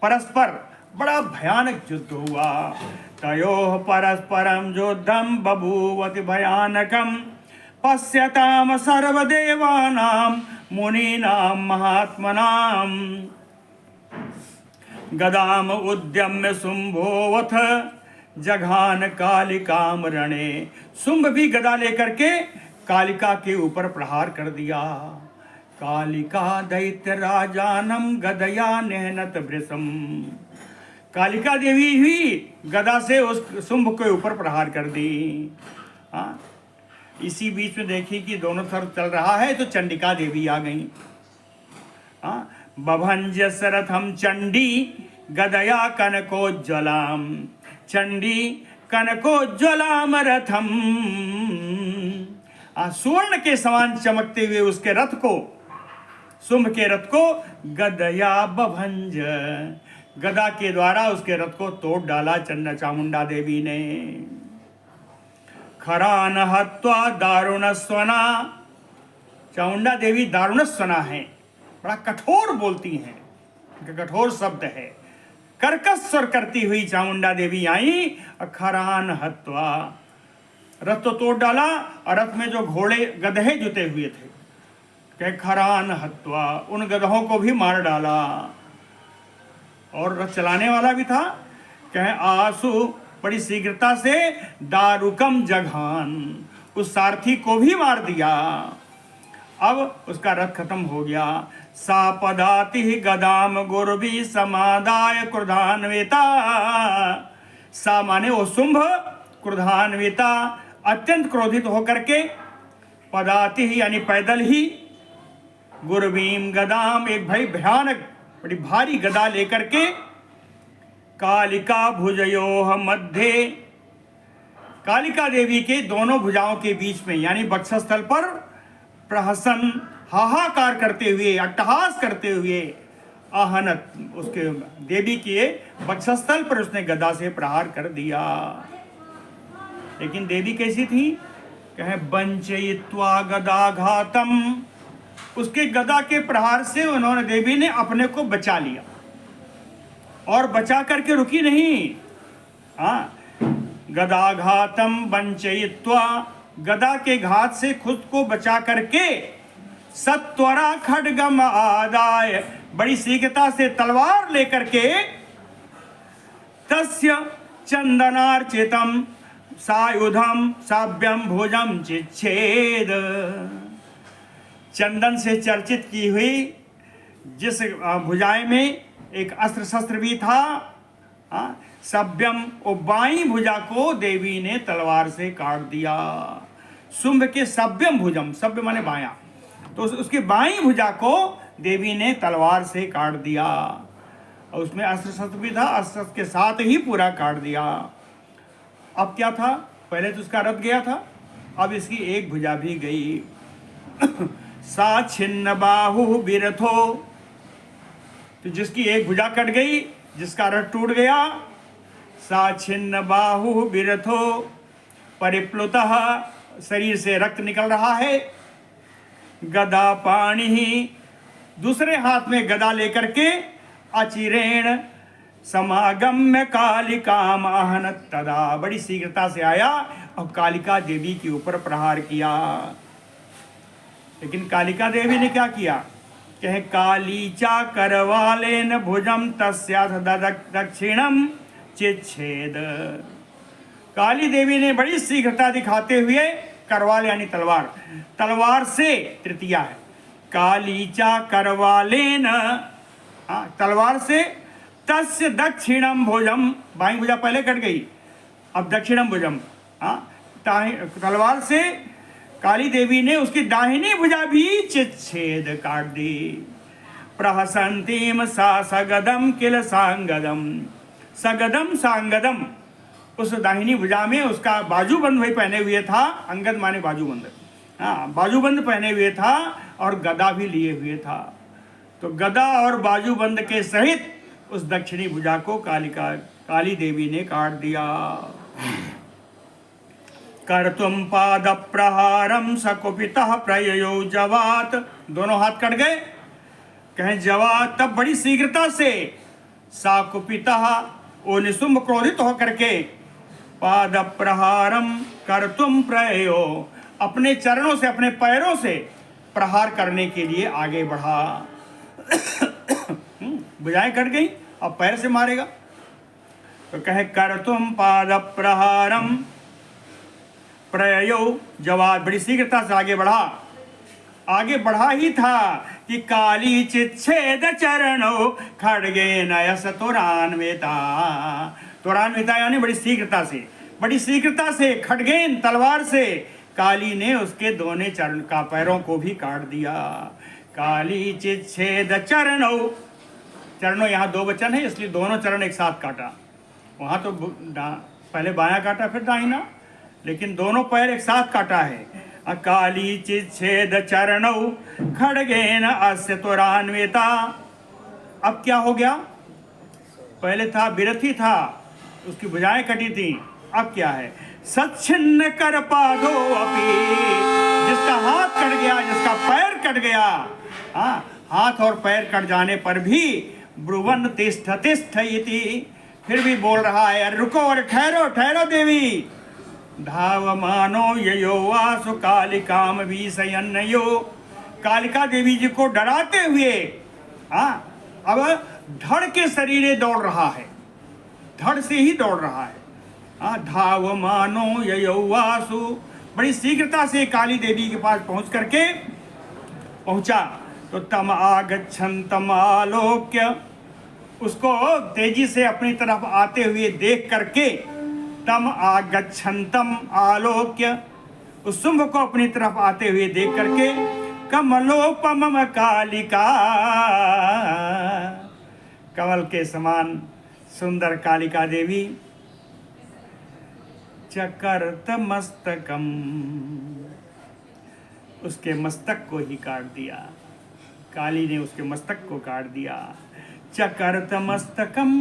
परस्पर बड़ा भयानक युद्ध हुआ। तयोः परस्परम युद्धम बभूव अति भयानकम पश्यताम सर्वदेवानाम मुनीनाम महात्मनाम। गदाम उद्यम्य शुंभोवथ जघान कालिकाम रणे। शुंभ भी गदा लेकर के कालिका के ऊपर प्रहार कर दिया। कालिका दैत्य राजानम गदया नेहनत वृषम। कालिका देवी भी गदा से उस शुंभ के ऊपर प्रहार कर दी। हाँ, इसी बीच में देखिए कि दोनों तरफ चल रहा है तो चंडिका देवी आ गई। हाँ, बभंज सरथम चंडी गदया कनकोज्ज्वलाम। चंडी कनकोज्ज्वलाम रथम। स्वर्ण के समान चमकते हुए उसके रथ को, शुंभ के रथ को गदया बभंज, गदा के द्वारा उसके रथ को तोड़ डाला चंड चामुंडा देवी ने। खरान हत्वा दारुणस्वना। चामुंडा देवी दारुणस्वना है, बड़ा कठोर बोलती हैं, कठोर शब्द है। कर्कश स्वर करती हुई चामुंडा देवी आई और खरान हत्वा, रथ तो तोड़ डाला और रथ में जो घोड़े गधे जुते हुए थे, कहे खरान हत्वा, उन गधों को भी मार डाला। और रथ चलाने वाला भी था, कहे आसु, बड़ी शीघ्रता से दारुकम जघान, उस सारथी को भी मार दिया। अब उसका रथ खत्म हो गया। सा पदाति गदाम गुरवी समादाय क्रोधान्विता। सा माने वो शुंभ, क्रोधान्विता, अत्यंत क्रोधित होकर के, पदाति ही यानी पैदल ही, गुरवीम गदाम, एक भाई भयानक बड़ी भारी गदा लेकर के, कालिका भुजयोः मध्य, कालिका देवी के दोनों भुजाओं के बीच में यानी वक्षस्थल पर प्रहसन, हाहाकार करते हुए, अट्टहास करते हुए, आहनत, उसके देवी के वक्षस्थल पर उसने गदा से प्रहार कर दिया। लेकिन देवी कैसी थी? कहे वंचयित्वा गदाघातम, उसके गदा के प्रहार से उन्होंने, देवी ने अपने को बचा लिया और बचा करके रुकी नहीं। हाँ, गदाघातम वंचयित्वा, गदा के घात से खुद को बचा करके, सत्वरा खड्गम आदाय, बड़ी शीघ्रता से तलवार लेकर के, तस्य चंदनार्चितम सायुधम साभ्यम भुजम चिच्छेद, चंदन से चर्चित की हुई जिस भुजाएं में एक अस्त्र शस्त्र भी था, सभ्यम, और बाई भुजा को देवी ने तलवार से काट दिया। शुंभ के सभ्यम भुजम, सभ्य माने बाया, तो उसकी बाई भुजा को देवी ने तलवार से काट दिया, और उसमें अस्त्र शस्त्र भी था, अस्त्र के साथ ही पूरा काट दिया। अब क्या था, पहले तो उसका रथ गया था, अब इसकी एक भुजा भी गई। सा छिन्न बाहु बिरथो, तो जिसकी एक भुजा कट गई, जिसका रथ टूट गया। सा छिन्न बाहु बिरथो परिप्लुतः, शरीर से रक्त निकल रहा है। गदा पाणी ही, दूसरे हाथ में गदा लेकर के, अचिरेण समागम्य कालिकाम आहन तदा, बड़ी शीघ्रता से आया और कालिका देवी के ऊपर प्रहार किया। लेकिन कालिका देवी ने क्या किया, कहे कालीचा करवालेन भुजम तस्याथ दक्षिणम चिच्छेद, काली देवी ने बड़ी शीघ्रता दिखाते हुए, करवाल यानी तलवार, तलवार से, तृतीया है, कालीचा करवालेन, तलवार से, तस्य दक्षिणम भुजम, बाई भुजा पहले कट गई, अब दक्षिणम भुजम, तलवार से काली देवी ने उसकी दाहिनी भुजा भी चिच्छेद काट दी। प्रहसंतीम सा सगदम किल सांगदम, सगदम सांगदम, उस दाहिनी भुजा में उसका बाजूबंद वही पहने हुए था, अंगद माने बाजूबंद, बाजूबंद पहने हुए था और गदा भी लिए हुए था। तो गदा और बाजूबंद के सहित उस दक्षिणी भुजा को काली देवी ने काट दिया। कर्तुम पाद प्रहारम सकुपितः प्रययो जवात, दोनों हाथ कट गए, कहें जवात, तब बड़ी शीघ्रता से, साकुपितः, वो निशुंभ क्रोधित होकर के, पाद प्रहारम कर्तुम प्रययो, अपने चरणों से, अपने पैरों से प्रहार करने के लिए आगे बढ़ा। भुजाएं कट गई, अब पैर से मारेगा, तो कहे कर्तुम पाद प्रहारम प्रययो जवाब, बड़ी शीघ्रता से आगे बढ़ा। आगे बढ़ा ही था कि काली चिच्छेद चरणो खड़गे नयस तुरान्विता, तुरान्विता यानी बड़ी शीघ्रता से, बड़ी शीघ्रता से खड़गेन तलवार से काली ने उसके दोनों चरण का पैरों को भी काट दिया। काली चिच्छेद चरणो, चरणों यहाँ दो वचन है इसलिए दोनों चरण एक साथ काटा, वहाँ तो पहले बायां काटा फिर दाहिना, लेकिन दोनों पैर एक साथ काटा है। काली चिच्छेद चरणौ खड़गेन अस्य तुरान्विता, अब क्या हो गया, पहले था बिरथी था, उसकी भुजाएं कटी थी, अब क्या है, सच्छिन्न कर पादो अपि, जिसका हाथ कट गया, जिसका पैर कट गया, हाथ और पैर कट जाने पर भी ब्रुवन तिष्ठ तिष्ठ इति, फिर भी बोल रहा है रुको और ठहरो ठहरो देवी। धावमानो ययो वासु कालिकाम विषयन्नयो, कालिका देवी जी को डराते हुए, अब धड़ के शरीरे दौड़ रहा है, धड़ से ही दौड़ रहा है। धावमानो ययो वासु, बड़ी शीघ्रता से काली देवी के पास पहुंच करके पहुंचा, तो तम आगच्छन्तम आलोक्य, उसको तेजी से अपनी तरफ आते हुए देख करके, तम आगच्छन्तम आलोक्य, उस शुंभ को अपनी तरफ आते हुए देख करके, कमलोपम कालिका, कमल के समान सुंदर कालिका देवी, चकर्त मस्तकम, उसके मस्तक को ही काट दिया, काली ने उसके मस्तक को काट दिया। चकर्त मस्तकम,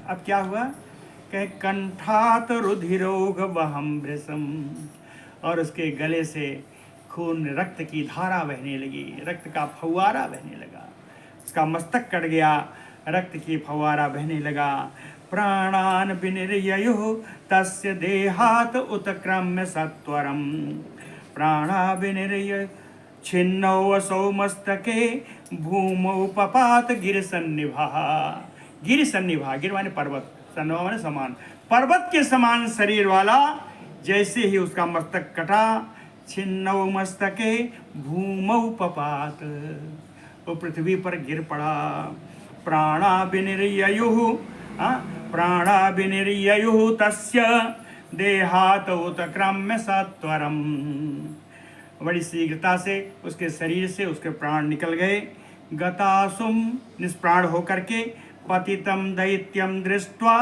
अब क्या हुआ, कहे कंठात रुधिरोग वहम भृशम, और उसके गले से खून रक्त की धारा बहने लगी, रक्त का फव्वारा बहने लगा, उसका मस्तक कट गया, रक्त की फव्वारा बहने लगा। प्राणान् विनिर्ययुः तस्य देहात् उत्क्रम्य सत्वरम् प्राणा विनिर्य छिन्नौ असौ मस्तके भूमौ पपात गिरिसन्निभा। गिरिसन्निभा, गिर माने पर्वत, सन्निभा माने समान, पर्वत के समान शरीर वाला जैसे ही उसका मस्तक कटा, छिन्नौ मस्तके भूमौ पपात, वो पृथ्वी पर गिर पड़ा। प्राणा विनिर्ययुः, प्राणा विनिर्ययुः तस्य देहात् उत्क्रम्य सत्वरम्, बड़ी शीघ्रता से उसके शरीर से उसके प्राण निकल गए। गतासुम, निष्प्राण होकर के, पतितम दैत्यम दृष्ट्वा,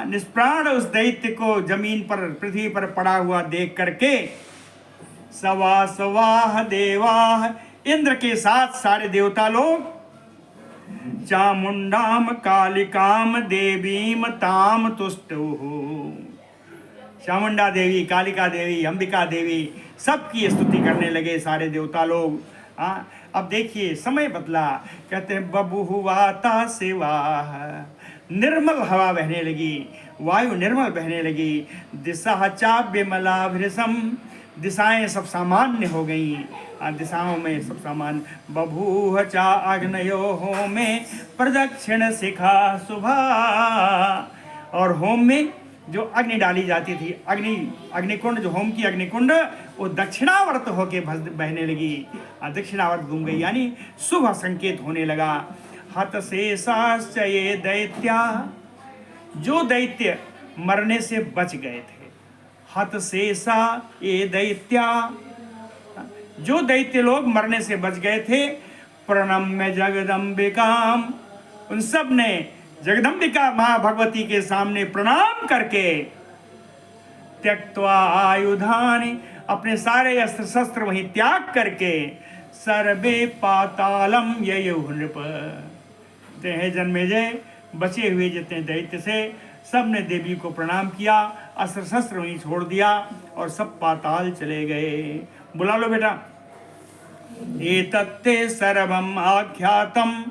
निष्प्राण उस दैत्य को जमीन पर पृथ्वी पर पड़ा हुआ देख करके, सवासवाह देवाः, इंद्र के साथ सारे देवता लोग, चामुंडाम कालिकाम देवीम ताम तुष्टुः, चामुंडा देवी, कालिका देवी, अंबिका देवी सबकी स्तुति करने लगे सारे देवता लोग। अब देखिए समय बदला, कहते हैं बबुहुवाता सेवा, निर्मल हवा बहने लगी, वायु निर्मल बहने लगी। दिशा चाव्यमला भृशम, दिशाएं सब सामान्य हो गई, दिशाओं में सब सामान्य। बभूह चा अग्नयो होमे प्रदक्षिण शिखा शुभा, और होम में जो अग्नि डाली जाती थी, अग्निकुंड, जो होम की अग्निकुंड, वो दक्षिणावर्त होके बहने लगी, दक्षिणावर्त घूम गई, यानी शुभ संकेत होने लगा। हत शेषाश्च ये दैत्या, जो दैत्य मरने से बच गए थे, हत शेषा ये दैत्या, जो दैत्य लोग मरने से बच गए थे, प्रणम्य जगदम्बिकाम, उन सब ने जगदम्बिका मां भगवती के सामने प्रणाम करके, त्यक्त्वा आयुधानि, अपने सारे अस्त्र शस्त्र वहीं त्याग करके, सर्वे पातालम ययुः नृप, हे जन्मेजय, बचे हुए जितने दैत्य से सब ने देवी को प्रणाम किया, अस्त्र शस्त्र वहीं छोड़ दिया और सब पाताल चले गए। बुला लो बेटा। एतत्ते सर्वम आख्यातम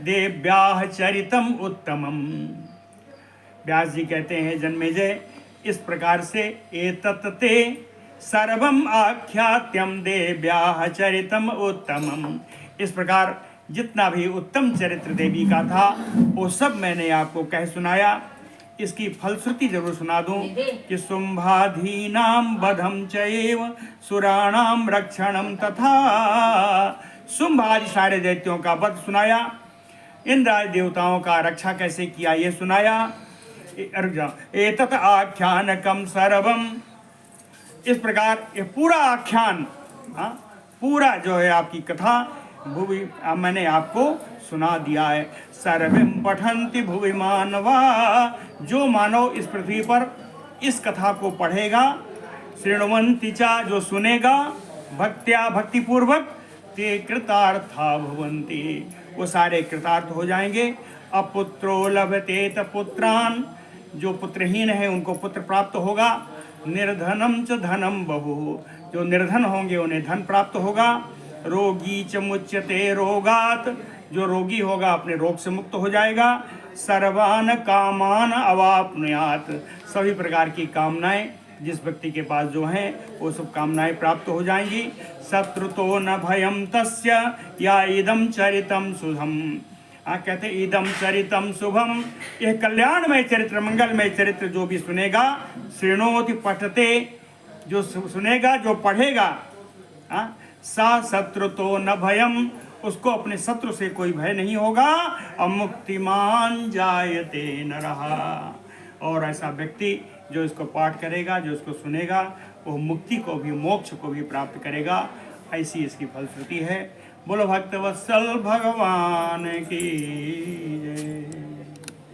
देव्याः चरितम उत्तमम, व्यास जी कहते हैं जन्मेजय, इस प्रकार से एतत्ते सर्वम आख्यात्यम देव्याः चरितम उत्तमम, इस प्रकार जितना भी उत्तम चरित्र देवी का था वो सब मैंने आपको कह सुनाया। इसकी फलश्रुति जरूर सुना दूं कि शुंभाधीनाम वधम चैव सुराणाम रक्षणम तथा, शुंभ आदि सारे दैत्यों का वध सुनाया, इंद्र आदि देवताओं का रक्षा कैसे किया ये सुनाया। एतत् आख्यानकम सर्वम, इस प्रकार ये पूरा आख्यान, पूरा जो है आपकी कथा भुवि मैंने आपको सुना दिया है। सर्वं पठन्ति भुवि मानवा, जो मानव इस पृथ्वी पर इस कथा को पढ़ेगा, शृण्वन्ति चा, जो सुनेगा, भक्त्या भक्तिपूर्वक, ते कृतार्था भवन्ति, वो सारे कृतार्थ हो जाएंगे। अपुत्रो लभतेत पुत्रान्, जो पुत्रहीन है उनको पुत्र प्राप्त होगा। निर्धनम च धनम बहु, जो निर्धन होंगे उन्हें धन प्राप्त होगा। रोगी च मुच्यते रोगात, जो रोगी होगा अपने रोग से मुक्त हो जाएगा। सर्वान कामान अवाप्नुयात, सभी प्रकार की कामनाएं जिस व्यक्ति के पास जो हैं वो सब कामनाएं प्राप्त हो जाएंगी। शत्रुतो न भयम तस्य या इदम चरितम शुभम, कहते इदम चरितम शुभम, यह कल्याणमय चरित्र, मंगलमय चरित्र जो भी सुनेगा, शृणोति पठते, जो सुनेगा, जो पढ़ेगा, सा शत्रु तो न भयम, उसको अपने शत्रु से कोई भय नहीं होगा। अमुक्तिमान जायते नरहा, और ऐसा व्यक्ति जो इसको पाठ करेगा, जो इसको सुनेगा, वो मुक्ति को भी, मोक्ष को भी प्राप्त करेगा। ऐसी इसकी फलश्रुति है। बोलो भक्तवत्सल भगवान की जय।